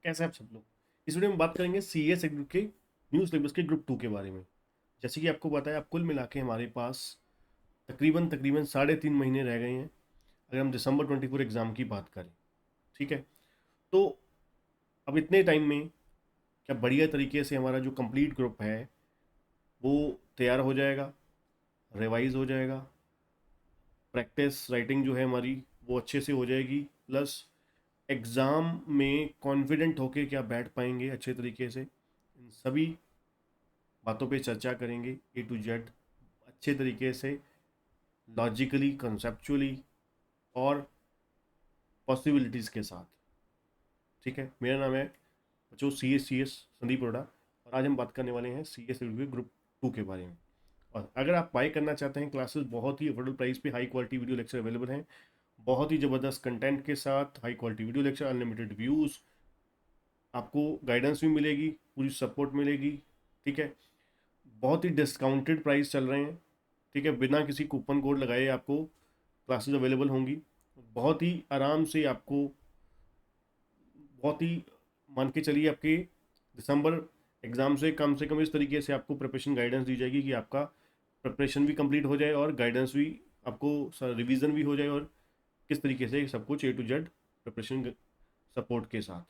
कैसे आप सब लोग। इस वीडियो में बात करेंगे सीएस ग्रुप के न्यू सिलेबस के ग्रुप 2 के बारे में। जैसे कि आपको पता है, आप कुल मिला के हमारे पास तकरीबन तकरीबन 3.5 महीने रह गए हैं, अगर हम दिसंबर 24 एग्ज़ाम की बात करें। ठीक है, तो अब इतने टाइम में क्या बढ़िया तरीके से हमारा जो कंप्लीट ग्रुप है वो तैयार हो जाएगा, रिवाइज हो जाएगा, प्रैक्टिस राइटिंग जो है हमारी वो अच्छे से हो जाएगी, प्लस एग्ज़ाम में कॉन्फिडेंट होके क्या बैठ पाएंगे अच्छे तरीके से। इन सभी बातों पे चर्चा करेंगे ए टू जेड, अच्छे तरीके से, लॉजिकली, कंसेप्चुअली और पॉसिबिलिटीज़ के साथ। ठीक है, मेरा नाम है बच्चों सी एस संदीप अरोड़ा, और आज हम बात करने वाले हैं सी एस ग्रुप 2 के बारे में। और अगर आप बाय करना चाहते हैं क्लासेस, बहुत ही अफोर्डेबल प्राइस पे high quality video lecture available हैं, बहुत ही ज़बरदस्त कंटेंट के साथ, high quality video lecture, unlimited views, आपको गाइडेंस भी मिलेगी, पूरी सपोर्ट मिलेगी। ठीक है, बहुत ही डिस्काउंटेड प्राइस चल रहे हैं। ठीक है, बिना किसी कूपन कोड लगाए आपको क्लासेस अवेलेबल होंगी। बहुत ही आराम से आपको, बहुत ही मान के चलिए, आपके दिसंबर एग्ज़ाम से कम इस तरीके से आपको प्रिपरेशन गाइडेंस दी जाएगी कि आपका प्रिपरेशन भी कंप्लीट हो जाए और गाइडेंस भी, आपको रिवीजन भी हो जाए, और किस तरीके से सब कुछ ए टू जेड प्रिपरेशन सपोर्ट के साथ।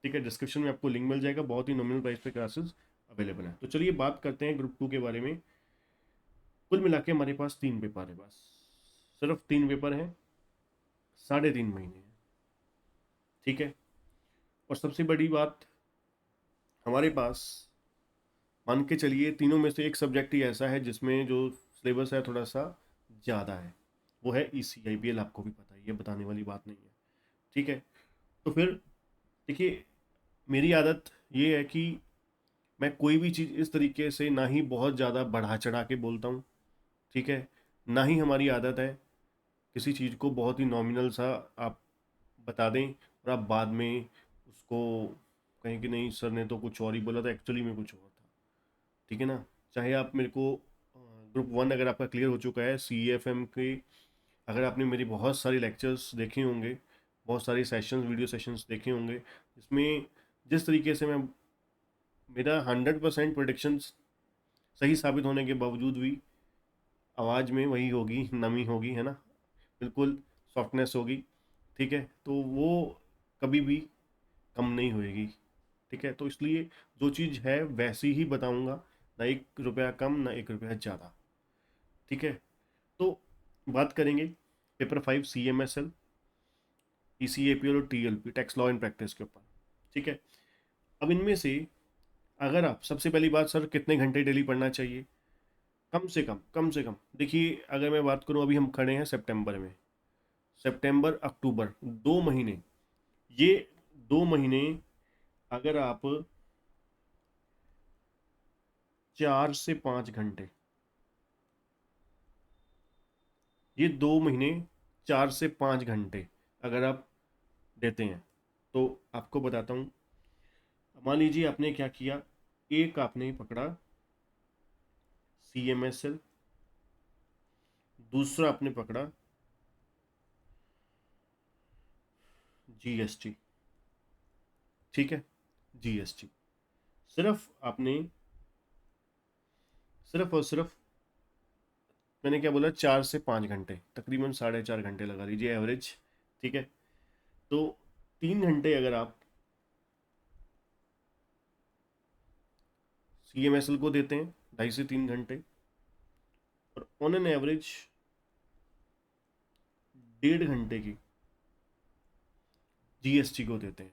ठीक है, डिस्क्रिप्शन में आपको लिंक मिल जाएगा, बहुत ही नॉमिनल प्राइस पे क्लासेस अवेलेबल है। तो चलिए बात करते हैं ग्रुप 2 के बारे में। कुल मिला के हमारे पास 3 पेपर है, बस सिर्फ 3 पेपर हैं, 3.5 महीने हैं। ठीक है, और सबसे बड़ी बात, हमारे पास मान के चलिए तीनों में से एक सब्जेक्ट ही ऐसा है जिसमें जो सिलेबस है थोड़ा सा ज़्यादा है, वो है ECIPL। आपको भी पता है, ये बताने वाली बात नहीं है। ठीक है, तो फिर देखिए, मेरी आदत ये है कि मैं कोई भी चीज़ इस तरीके से ना ही बहुत ज़्यादा बढ़ा चढ़ा के बोलता हूँ। ठीक है, ना ही हमारी आदत है किसी चीज़ को बहुत ही नॉमिनल सा आप बता दें और आप बाद में उसको कहें कि नहीं सर ने तो कुछ और ही बोला था, एक्चुअली में कुछ और था। ठीक है ना, चाहे आप मेरे को ग्रुप 1 अगर आपका क्लियर हो चुका है CFM के, अगर आपने मेरी बहुत सारी लेक्चर्स देखे होंगे, बहुत सारे सेशंस, वीडियो सेशंस देखे होंगे, जिसमें जिस तरीके से मैं, मेरा 100% प्रोडिक्शन सही साबित होने के बावजूद भी आवाज़ में वही होगी, नमी होगी, है ना, बिल्कुल सॉफ्टनेस होगी। ठीक है, तो वो कभी भी कम नहीं होएगी। ठीक है, तो इसलिए जो चीज़ है वैसी ही बताऊंगा, ना 1 रुपया कम ना 1 रुपया ज़्यादा। ठीक है, तो बात करेंगे पेपर 5 CMSL, ECAPL और TLP, tax law and practice के ऊपर। ठीक है, अब इनमें से अगर आप, सबसे पहली बात सर, कितने घंटे डेली पढ़ना चाहिए? कम से कम देखिए, अगर मैं बात करूं, अभी हम खड़े हैं सितंबर में, सितंबर अक्टूबर 2 महीने, ये 2 महीने अगर आप 4 से 5 घंटे, ये 2 महीने 4 से 5 घंटे अगर आप देते हैं, तो आपको बताता हूँ। मान लीजिए आपने क्या किया, एक आपने पकड़ा CMSL, दूसरा आपने पकड़ा GST। ठीक है, GST, सिर्फ आपने, सिर्फ और सिर्फ, मैंने क्या बोला, 4 से 5 घंटे, तकरीबन 4.5 घंटे लगा लीजिए एवरेज। ठीक है, तो 3 घंटे अगर आप CMSL को देते हैं, 2.5 से 3 घंटे, और ऑन एन एवरेज 1.5 घंटे की GST को देते हैं।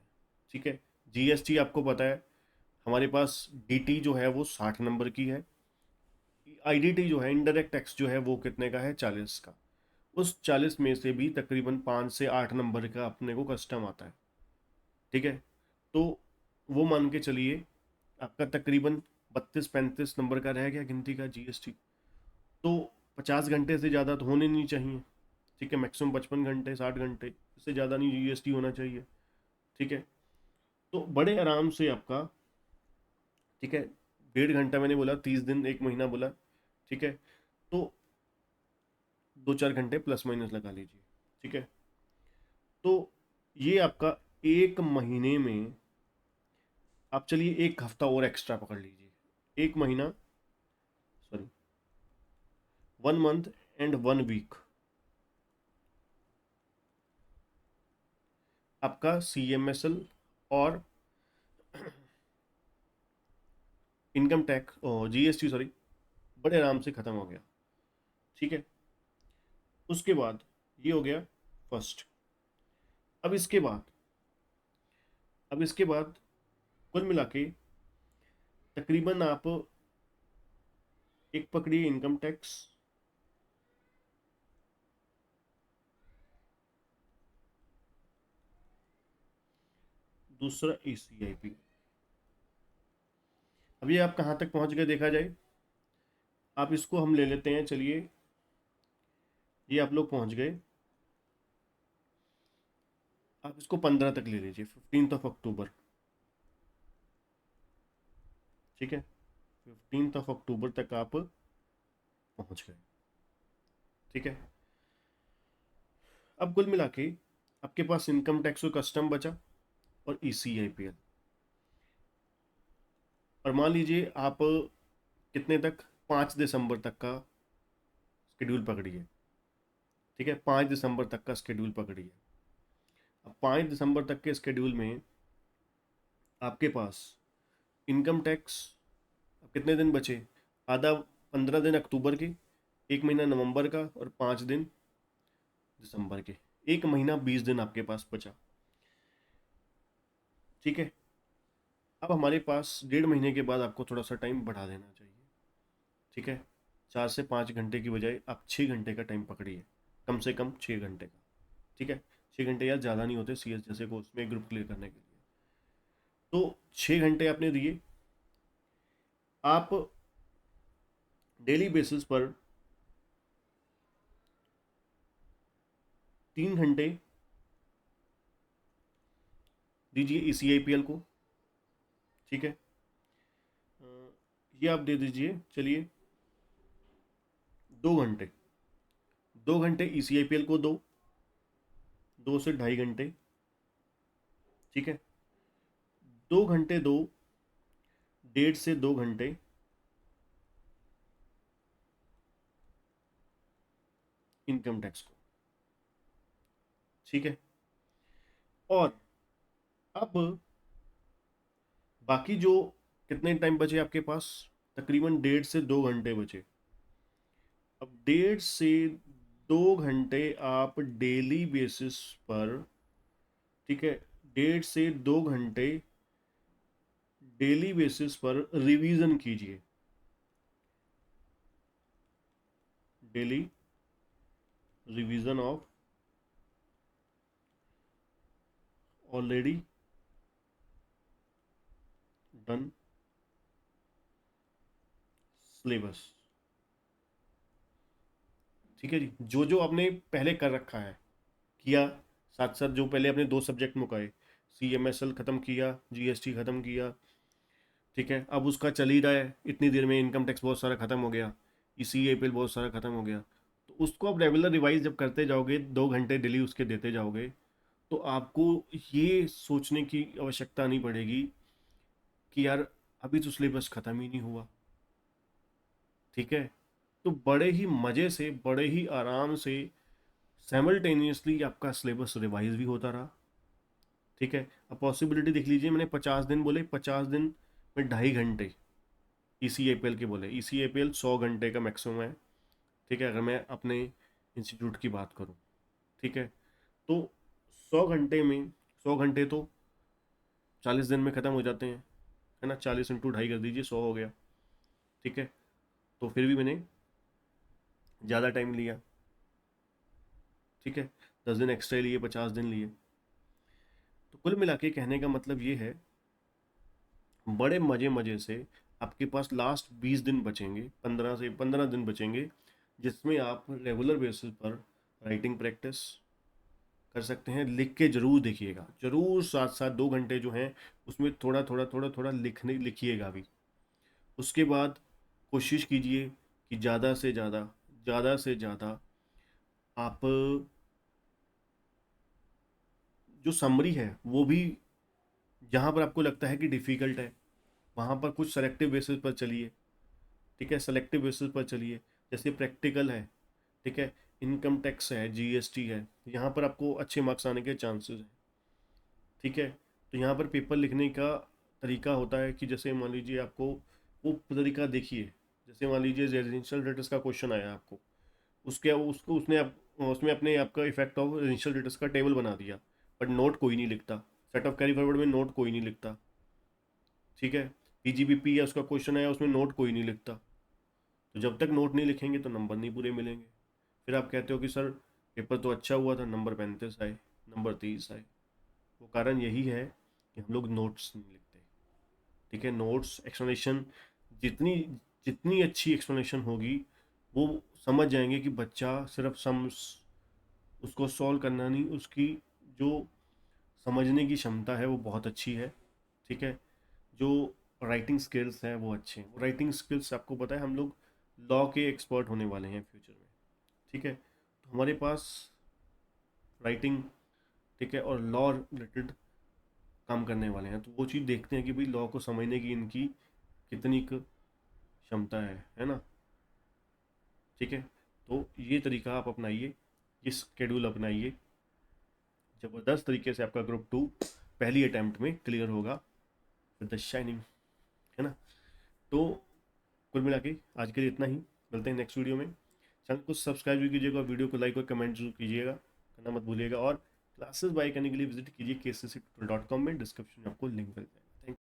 ठीक है, GST आपको पता है, हमारे पास DT जो है वो 60 नंबर की है, IDT जो है, इनडायरेक्ट टैक्स जो है, वो कितने का है, 40 का। उस 40 में से भी तकरीबन 5 से 8 नंबर का अपने को कस्टम आता है। ठीक है, तो वो मान के चलिए आपका तकरीबन 32-35 नंबर का रह गया गिनती का GST। तो 50 घंटे से ज़्यादा तो होने नहीं चाहिए। ठीक है, मैक्सिमम 55 घंटे, 60 घंटे, इससे ज़्यादा नहीं GST होना चाहिए। ठीक है, तो बड़े आराम से आपका, ठीक है, 1.5 घंटा मैंने बोला, 30 दिन, 1 महीना बोला। ठीक है, तो 2-4 घंटे प्लस माइनस लगा लीजिए। ठीक है, तो ये आपका 1 महीने में आप चलिए एक हफ्ता और एक्स्ट्रा पकड़ लीजिए, एक महीना, सॉरी, 1 मंथ एंड 1 वीक आपका CMSL और इनकम टैक्स, GST सॉरी, बड़े आराम से ख़त्म हो गया। ठीक है, उसके बाद ये हो गया फर्स्ट। अब इसके बाद अब इसके बाद कुल मिला के तकरीबन आप एक पकड़िए इनकम टैक्स, दूसरा ECIP। अभी आप कहाँ तक पहुँच गए देखा जाए। आप इसको हम ले लेते हैं, चलिए ये आप लोग पहुँच गए, आप इसको 15 तक ले लीजिए, 15 अक्टूबर। ठीक है, 15 अक्टूबर तक आप पहुँच गए। ठीक है, अब कुल मिला के आपके पास इनकम टैक्स और कस्टम बचा और ECIPL। और मान लीजिए आप कितने तक, 5 दिसंबर तक का स्केड्यूल पकड़िए। ठीक है, 5 दिसंबर तक का स्केड्यूल पकड़िए। अब 5 दिसंबर तक के स्केड्यूल में आपके पास इनकम टैक्स, अब कितने दिन बचे, आधा, 15 दिन अक्टूबर के, एक महीना नवंबर का और 5 दिन दिसंबर के, एक महीना 20 दिन आपके पास बचा। ठीक है, अब हमारे पास 1.5 महीने के बाद आपको थोड़ा सा टाइम बढ़ा देना चाहिए। ठीक है, 4 से 5 घंटे की बजाय आप 6 घंटे का टाइम पकड़िए, कम से कम 6 घंटे का। ठीक है, 6 घंटे यार ज़्यादा नहीं होते CS जैसे कोर्स में ग्रुप क्लियर करने के लिए। तो 6 घंटे आपने दिए, आप डेली बेसिस पर 3 घंटे दीजिए ECIPL को। ठीक है, अ, ये आप दे दीजिए, चलिए 2 घंटे, 2 घंटे ECIPL को दो, 2 से 2.5 घंटे। ठीक है, 2 घंटे दो, 1.5 से 2 घंटे इनकम टैक्स को। ठीक है, और अब बाकी जो कितने टाइम बचे आपके पास, तकरीबन 1.5 से 2 घंटे बचे। अब 1.5 से 2 घंटे आप डेली बेसिस पर, ठीक है, 1.5 से 2 घंटे डेली बेसिस पर रिवीजन कीजिए, daily revision of already done syllabus. ठीक है जी, जो जो आपने पहले कर रखा है किया, साथ साथ जो पहले अपने 2 सब्जेक्ट मुकाए, CMSL ख़त्म किया, GST ख़त्म किया। ठीक है, अब उसका चल ही रहा है, इतनी देर में इनकम टैक्स बहुत सारा ख़त्म हो गया, ECIPL बहुत सारा ख़त्म हो गया। तो उसको आप रेगुलर रिवाइज जब करते जाओगे, 2 घंटे डेली उसके देते जाओगे, तो आपको ये सोचने की आवश्यकता नहीं पड़ेगी कि यार अभी तो सिलेबस ख़त्म ही नहीं हुआ। ठीक है, तो बड़े ही मज़े से, बड़े ही आराम से साइमल्टेनियसली आपका सिलेबस रिवाइज भी होता रहा। ठीक है, अब पॉसिबिलिटी देख लीजिए, मैंने 50 दिन बोले, 50 दिन में 2.5 घंटे ECIPL के बोले, ECIPL 100 घंटे का मैक्सिमम है। ठीक है, अगर मैं अपने इंस्टीट्यूट की बात करूँ। ठीक है, तो 100 घंटे में, 100 घंटे तो 40 दिन में ख़त्म हो जाते हैं, है ना, 40 × 2.5 कर दीजिए, 100 हो गया। ठीक है, तो फिर भी मैंने ज़्यादा टाइम लिया। ठीक है, 10 दिन एक्स्ट्रा लिए, 50 दिन लिए। तो कुल मिला के कहने का मतलब ये है, बड़े मज़े मज़े से आपके पास लास्ट 20 दिन बचेंगे, 15 दिन बचेंगे, जिसमें आप रेगुलर बेसिस पर राइटिंग प्रैक्टिस कर सकते हैं। लिख के ज़रूर देखिएगा, ज़रूर, साथ साथ 2 घंटे जो हैं उसमें थोड़ा थोड़ा थोड़ा थोड़ा लिखिएगा भी। उसके बाद कोशिश कीजिए कि ज़्यादा से ज़्यादा आप जो समरी है वो भी जहाँ पर आपको लगता है कि डिफ़िकल्ट है वहाँ पर कुछ सेलेक्टिव बेसिस पर चलिए, ठीक है, सेलेक्टिव बेसिस पर चलिए। जैसे प्रैक्टिकल है, ठीक है, इनकम टैक्स है, जीएसटी है, यहाँ पर आपको अच्छे मार्क्स आने के चांसेस हैं, ठीक है। तो यहाँ पर पेपर लिखने का तरीका होता है कि जैसे मान लीजिए आपको वो तरीका देखिए, जैसे मान लीजिए रेजिडेंशियल रेटस का क्वेश्चन आया आपको, उसके उसको उसने उसमें अपने आपका इफेक्ट ऑफ रेजिडेंशियल रेटस का टेबल बना दिया, बट नोट कोई नहीं लिखता। सेट ऑफ कैरी फॉरवर्ड में नोट कोई नहीं लिखता, ठीक है। पीजीबीपी या उसका क्वेश्चन आया उसमें नोट कोई नहीं लिखता। तो जब तक नोट नहीं लिखेंगे तो नंबर नहीं पूरे मिलेंगे। फिर आप कहते हो कि सर पेपर तो अच्छा हुआ था, नंबर 35 आए, नंबर 30 आए। वो कारण यही है कि हम लोग नोट्स नहीं लिखते, ठीक है। नोट्स एक्सप्लेनेशन, जितनी जितनी अच्छी एक्सप्लेनेशन होगी वो समझ जाएंगे कि बच्चा सिर्फ सम उसको सॉल्व करना नहीं, उसकी जो समझने की क्षमता है वो बहुत अच्छी है, ठीक है। जो राइटिंग स्किल्स हैं वो अच्छे हैं। राइटिंग स्किल्स आपको पता है हम लोग लॉ के एक्सपर्ट होने वाले हैं फ्यूचर में, ठीक है। तो हमारे पास राइटिंग, ठीक है, और लॉ रिलेटेड काम करने वाले हैं, तो वो चीज़ देखते हैं कि भाई लॉ को समझने की इनकी कितनी क्षमता है ना, ठीक है। तो ये तरीका आप अपनाइए, ये स्केड्यूल अपनाइए, ज़बरदस्त तरीके से आपका ग्रुप 2 पहली अटैम्प्ट में क्लियर होगा विद द शाइनिंग, है ना। तो कुल मिला के आज के लिए इतना ही, मिलते हैं नेक्स्ट वीडियो में। चैनल को सब्सक्राइब भी कीजिएगा, वीडियो को लाइक और कमेंट जरूर कीजिएगा, करना मत भूलिएगा। और क्लासेस बाय करने के लिए विजिट कीजिए kcctutorial.com में, डिस्क्रिप्शन में आपको लिंक मिल जाएगा।